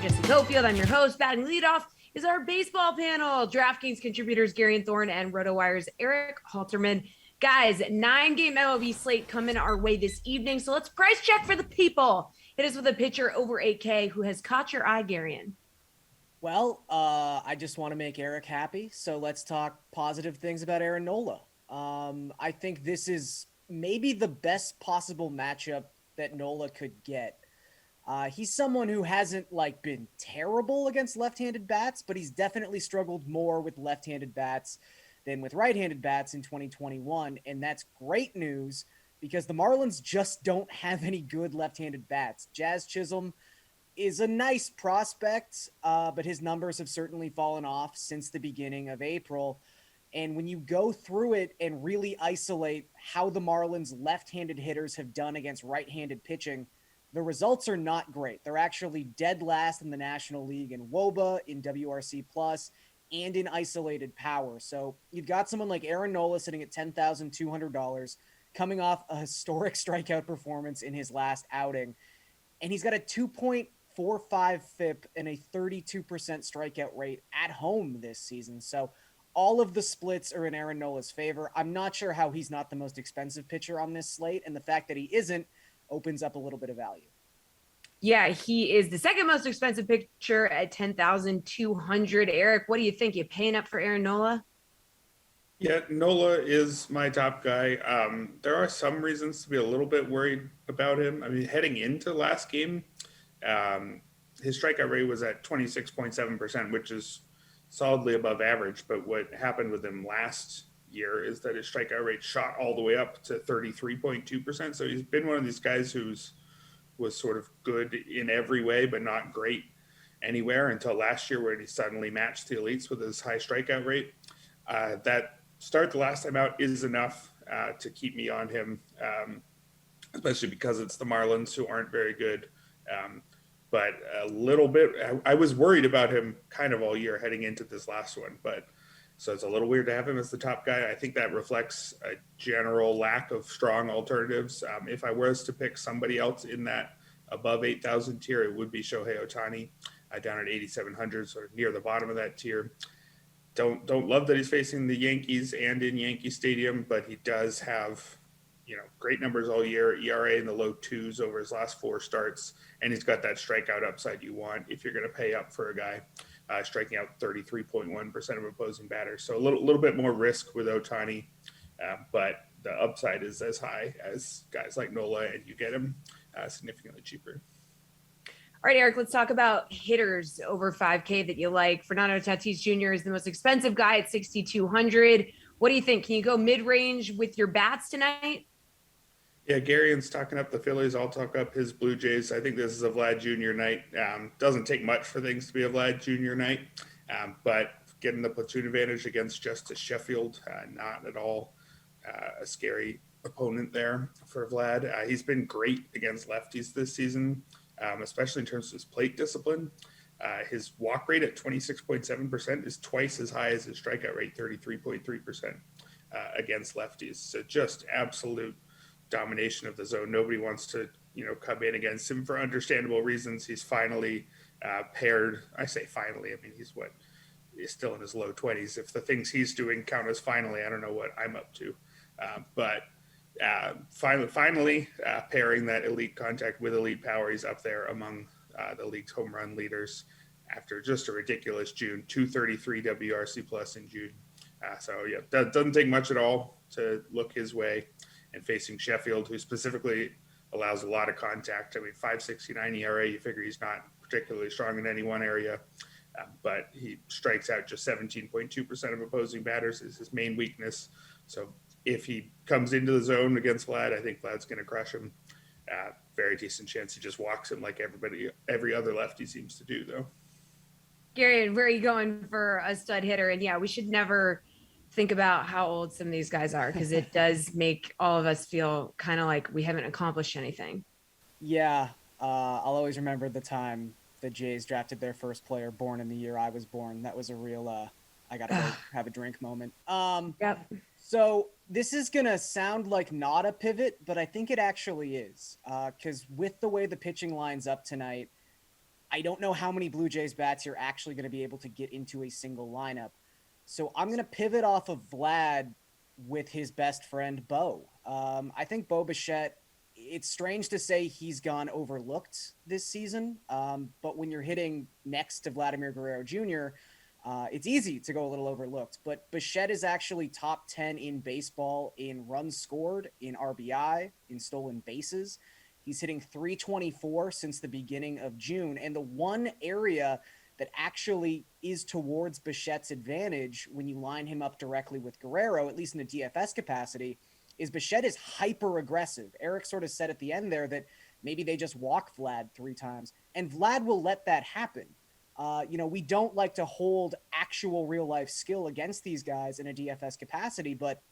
Jesse Cofield. I'm your host. Batting leadoff is our baseball panel. DraftKings contributors Garion, Thorne, and RotoWire's Erik, Halterman. Guys, 9-game MLB slate coming our way this evening. So let's price check for the people. Hit us with a pitcher over 8K who has caught your eye, Garion. Well, I just want to make Erik happy. So let's talk positive things about Aaron Nola. I think this is maybe the best possible matchup that Nola could get. He's someone who hasn't been terrible against left-handed bats, but he's definitely struggled more with left-handed bats than with right-handed bats in 2021. And that's great news because the Marlins just don't have any good left-handed bats. Jazz Chisholm is a nice prospect, but his numbers have certainly fallen off since the beginning of April. And when you go through it and really isolate how the Marlins left-handed hitters have done against right-handed pitching, the results are not great. They're actually dead last in the National League in WOBA, in WRC+, and in isolated power. So you've got someone like Aaron Nola sitting at $10,200, coming off a historic strikeout performance in his last outing. And he's got a 2.45 FIP and a 32% strikeout rate at home this season. So all of the splits are in Aaron Nola's favor. I'm not sure how he's not the most expensive pitcher on this slate, and the fact that he isn't opens up a little bit of value. Yeah, he is the second most expensive pitcher at $10,200. Erik, what do you think? You paying up for Aaron Nola? Yeah, Nola is my top guy. There are some reasons to be a little bit worried about him. I mean, heading into last game, his strikeout rate was at 26.7%, which is solidly above average. But what happened with him last year is that his strikeout rate shot all the way up to 33.2%. So he's been one of these guys was sort of good in every way, but not great anywhere until last year where he suddenly matched the elites with his high strikeout rate. That start the last time out is enough to keep me on him, especially because it's the Marlins who aren't very good. But a little bit, I was worried about him kind of all year heading into this last one, but so it's a little weird to have him as the top guy. I think that reflects a general lack of strong alternatives. If I was to pick somebody else in that above 8,000 tier, it would be Shohei Ohtani, down at 8,700, sort of near the bottom of that tier. Don't love that he's facing the Yankees and in Yankee Stadium, but he does have, great numbers all year, ERA in the low twos over his last 4 starts, and he's got that strikeout upside you want if you're going to pay up for a guy striking out 33.1% of opposing batters. So a little bit more risk with Ohtani, but the upside is as high as guys like Nola, and you get him significantly cheaper. All right, Erik, let's talk about hitters over 5K that you like. Fernando Tatis Jr. is the most expensive guy at $6,200. What do you think? Can you go mid-range with your bats tonight? Yeah, Garion's talking up the Phillies. I'll talk up his Blue Jays. I think this is a Vlad Jr. night. Doesn't take much for things to be a Vlad Jr. night, but getting the platoon advantage against Justice Sheffield, not at all a scary opponent there for Vlad. He's been great against lefties this season, especially in terms of his plate discipline. His walk rate at 26.7% is twice as high as his strikeout rate, 33.3% against lefties. So just absolute domination of the zone. Nobody wants to, come in against him for understandable reasons. He's finally paired. I say finally. I mean, he's still in his low 20s. If the things he's doing count as finally, I don't know what I'm up to. But finally pairing that elite contact with elite power. He's up there among the league's home run leaders after just a ridiculous June, 233 WRC plus in June. So yeah, that doesn't take much at all to look his way. And facing Sheffield, who specifically allows a lot of contact. I mean, 5.69 ERA, you figure he's not particularly strong in any one area, but he strikes out just 17.2% of opposing batters is his main weakness. So if he comes into the zone against Vlad, I think Vlad's going to crush him. Very decent chance he just walks him like every other lefty seems to do, though. Gary, where are you going for a stud hitter? And yeah, we should never think about how old some of these guys are because it does make all of us feel kind of like we haven't accomplished anything. Yeah, I'll always remember the time the Jays drafted their first player born in the year I was born. That was a real I gotta go have a drink moment. Yep. So this is gonna sound like not a pivot, but I think it actually is. Because with the way the pitching lines up tonight, I don't know how many Blue Jays bats you're actually going to be able to get into a single lineup. So I'm going to pivot off of Vlad with his best friend, Bo. I think Bo Bichette, it's strange to say he's gone overlooked this season, but when you're hitting next to Vladimir Guerrero Jr., it's easy to go a little overlooked. But Bichette is actually top 10 in baseball in runs scored, in RBI, in stolen bases. He's hitting 324 since the beginning of June. And the one area that actually is towards Bichette's advantage when you line him up directly with Guerrero, at least in a DFS capacity, is Bichette is hyper aggressive. Erik sort of said at the end there that maybe they just walk Vlad 3 times, and Vlad will let that happen. We don't like to hold actual real life skill against these guys in a DFS capacity, but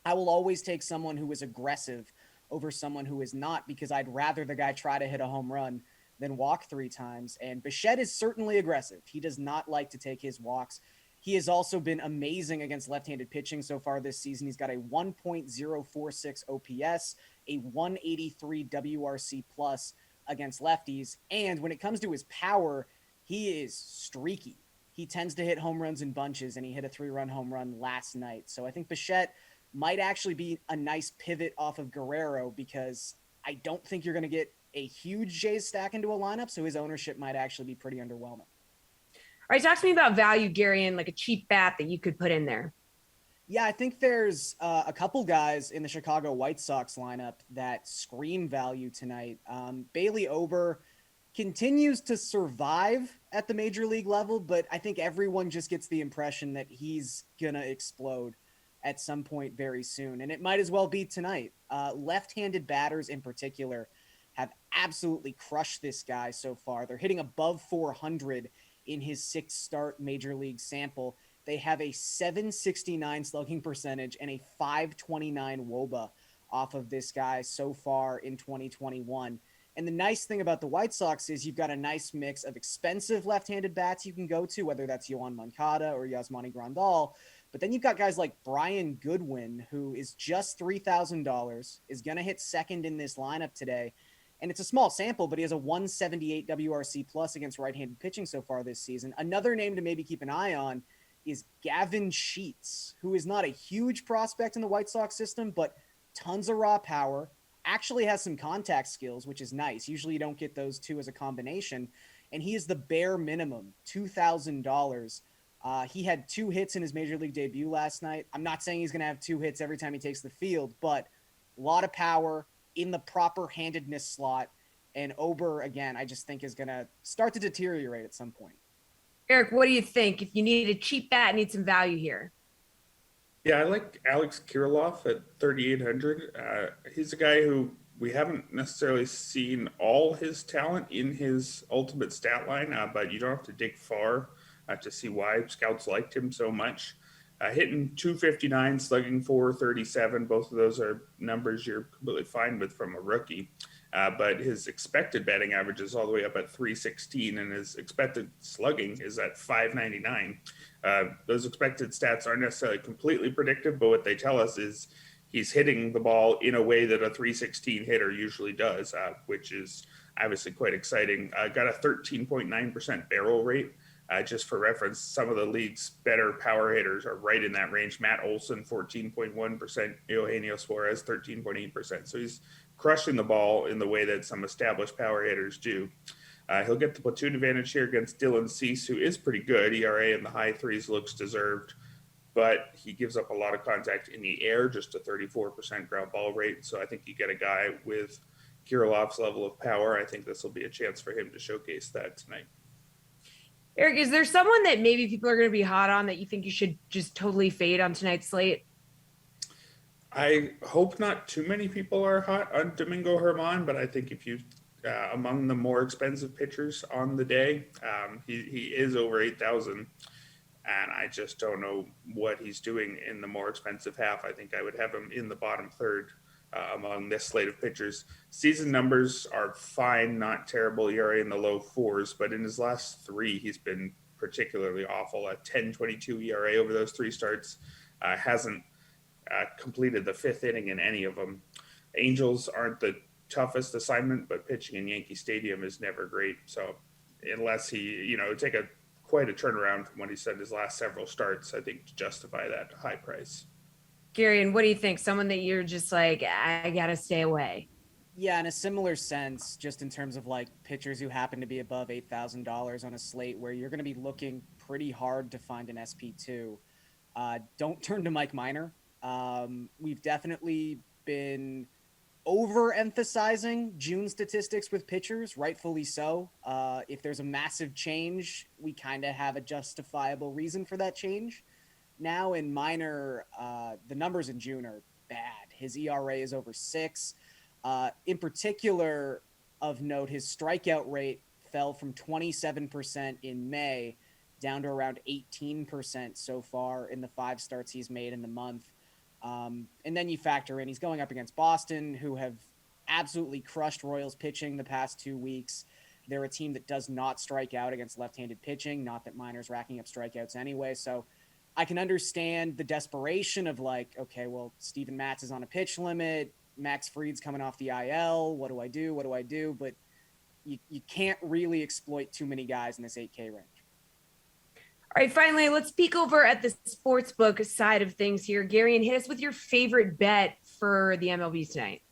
I will always take someone who is aggressive over someone who is not, because I'd rather the guy try to hit a home run than walk 3 times. And Bichette is certainly aggressive. He does not like to take his walks. He has also been amazing against left-handed pitching so far this season. He's got a 1.046 OPS, a 183 WRC plus against lefties. And when it comes to his power, he is streaky. He tends to hit home runs in bunches, and he hit a 3-run home run last night. So I think Bichette might actually be a nice pivot off of Guerrero, because I don't think you're going to get a huge Jays stack into a lineup, so his ownership might actually be pretty underwhelming. All right, talk to me about value, Garion, like a cheap bat that you could put in there. Yeah, I think there's a couple guys in the Chicago White Sox lineup that scream value tonight. Bailey Ober continues to survive at the major league level, but I think everyone just gets the impression that he's going to explode at some point very soon, and it might as well be tonight. Left-handed batters in particular have absolutely crushed this guy so far. They're hitting above 400 in his 6th start major league sample. They have a 769 slugging percentage and a 529 WOBA off of this guy so far in 2021. And the nice thing about the White Sox is you've got a nice mix of expensive left-handed bats you can go to, whether that's Yoan Moncada or Yasmani Grandal. But then you've got guys like Brian Goodwin, who is just $3,000, is going to hit second in this lineup today. And it's a small sample, but he has a 178 WRC plus against right-handed pitching so far this season. Another name to maybe keep an eye on is Gavin Sheets, who is not a huge prospect in the White Sox system, but tons of raw power, actually has some contact skills, which is nice. Usually you don't get those two as a combination. And he is the bare minimum, $2,000. He had 2 hits in his major league debut last night. I'm not saying he's going to have 2 hits every time he takes the field, but a lot of power in the proper handedness slot. And Ober, again, I just think is going to start to deteriorate at some point. Erik, what do you think? If you need a cheap bat, need some value here. Yeah, I like Alex Kirilloff at 3,800. He's a guy who we haven't necessarily seen all his talent in his ultimate stat line, but you don't have to dig far to see why scouts liked him so much. Hitting 259, slugging 437. Both of those are numbers you're completely fine with from a rookie. But his expected batting average is all the way up at 316, and his expected slugging is at 599. Those expected stats aren't necessarily completely predictive, but what they tell us is he's hitting the ball in a way that a 316 hitter usually does, which is obviously quite exciting. Got a 13.9% barrel rate. Just for reference, some of the league's better power hitters are right in that range. Matt Olson, 14.1%. Eugenio Suarez, 13.8%. So he's crushing the ball in the way that some established power hitters do. He'll get the platoon advantage here against Dylan Cease, who is pretty good. ERA in the high 3s looks deserved, but he gives up a lot of contact in the air, just a 34% ground ball rate. So I think you get a guy with Kirilloff's level of power. I think this will be a chance for him to showcase that tonight. Erik, is there someone that maybe people are going to be hot on that you think you should just totally fade on tonight's slate? I hope not too many people are hot on Domingo Germán, but I think if you among the more expensive pitchers on the day, he is over 8,000, and I just don't know what he's doing in the more expensive half. I think I would have him in the bottom third among this slate of pitchers. Season numbers are fine, not terrible. ERA in the low 4s, but in his last 3, he's been particularly awful. A 10.22 ERA over those 3 starts. Hasn't completed the 5th inning in any of them. Angels aren't the toughest assignment, but pitching in Yankee Stadium is never great. So unless he, take quite a turnaround from what he said his last several starts, I think, to justify that high price. Garion, what do you think? Someone that you're just like, I gotta stay away. Yeah, in a similar sense, just in terms of like pitchers who happen to be above $8,000 on a slate where you're going to be looking pretty hard to find an SP2. Don't turn to Mike Minor. We've definitely been overemphasizing June statistics with pitchers, rightfully so. If there's a massive change, we kind of have a justifiable reason for that change. Now in Minor, the numbers in June are bad. His ERA is over 6. In particular, of note, his strikeout rate fell from 27% in May down to around 18% so far in the 5 starts he's made in the month. And then you factor in he's going up against Boston, who have absolutely crushed Royals pitching the past 2 weeks. They're a team that does not strike out against left-handed pitching, not that Minor's racking up strikeouts anyway. So I can understand the desperation of like, okay, well, Steven Matz is on a pitch limit. Max Fried's coming off the IL. What do I do? What do I do? But you can't really exploit too many guys in this 8K range. All right, finally, let's peek over at the sportsbook side of things here. Garion, hit us with your favorite bet for the MLB tonight.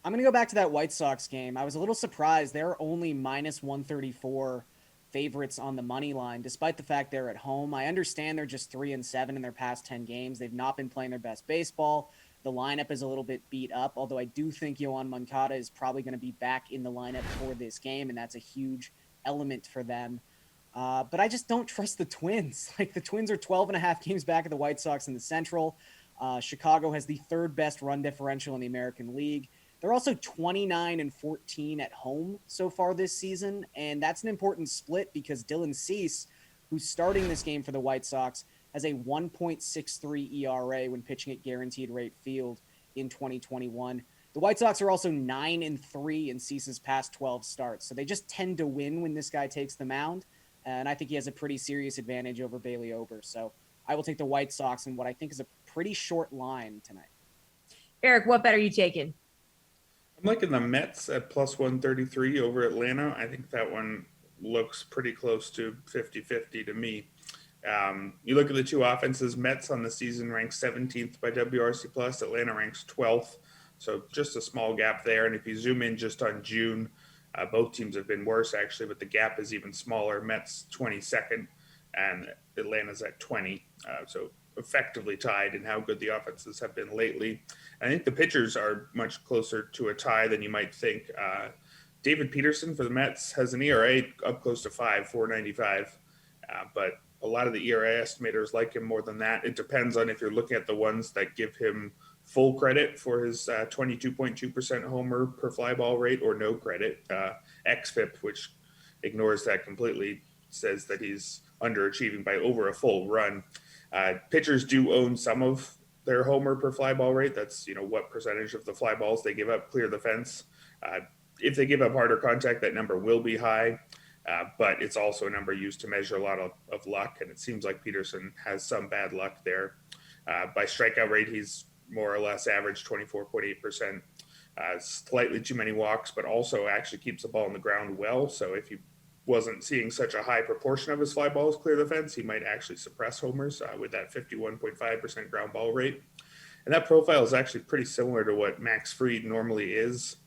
I'm going to go back to that White Sox game. I was a little surprised. They're only minus 134 favorites on the money line, despite the fact they're at home. I understand they're just 3-7 in their past 10 games. They've not been playing their best baseball. The lineup is a little bit beat up, although I do think Yoan Moncada is probably going to be back in the lineup for this game, and that's a huge element for them. But I just don't trust the Twins. Like, the Twins are 12.5 games back of the White Sox in the Central. Chicago has the 3rd best run differential in the American League. They're also 29-14 at home so far this season, and that's an important split because Dylan Cease, who's starting this game for the White Sox, has a 1.63 ERA when pitching at Guaranteed Rate Field in 2021. The White Sox are also 9-3 in Cease's past 12 starts, so they just tend to win when this guy takes the mound, and I think he has a pretty serious advantage over Bailey Ober. So I will take the White Sox in what I think is a pretty short line tonight. Erik, what bet are you taking? I'm liking the Mets at plus 133 over Atlanta. I think that one looks pretty close to 50-50 to me. You look at the two offenses, Mets on the season ranks 17th by WRC plus, Atlanta ranks 12th. So just a small gap there. And if you zoom in just on June, both teams have been worse actually, but the gap is even smaller. Mets 22nd and Atlanta's at 20. So effectively tied in how good the offenses have been lately. I think the pitchers are much closer to a tie than you might think. David Peterson for the Mets has an ERA up close to 4.95, but a lot of the ERA estimators like him more than that. It depends on if you're looking at the ones that give him full credit for his 22.2% homer per fly ball rate or no credit. XFIP, which ignores that completely, says that he's underachieving by over a full run. Pitchers do own some of their homer per fly ball rate. That's, what percentage of the fly balls they give up clear the fence. If they give up harder contact, that number will be high. But it's also a number used to measure a lot of luck, and it seems like Peterson has some bad luck there. By strikeout rate, he's more or less average 24.8%. Slightly too many walks, but also actually keeps the ball on the ground well. So if he wasn't seeing such a high proportion of his fly balls clear the fence, he might actually suppress homers with that 51.5% ground ball rate. And that profile is actually pretty similar to what Max Fried normally is.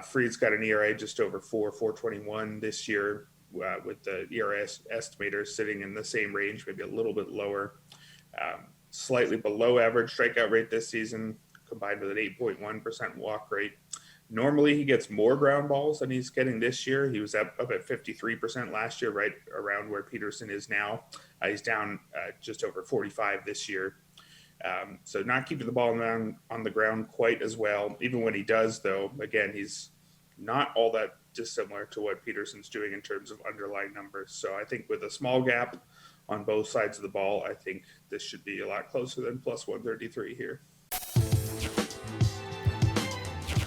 Fried's got an ERA just over 4.21 this year, with the ERA estimators sitting in the same range, maybe a little bit lower. Slightly below average strikeout rate this season, combined with an 8.1% walk rate. Normally he gets more ground balls than he's getting this year. He was up at 53% last year, right around where Peterson is now. He's down just over 45 this year. So not keeping the ball on the ground quite as well. Even when he does, though, again, he's not all that dissimilar to what Peterson's doing in terms of underlying numbers. So I think with a small gap on both sides of the ball, I think this should be a lot closer than plus 133 here.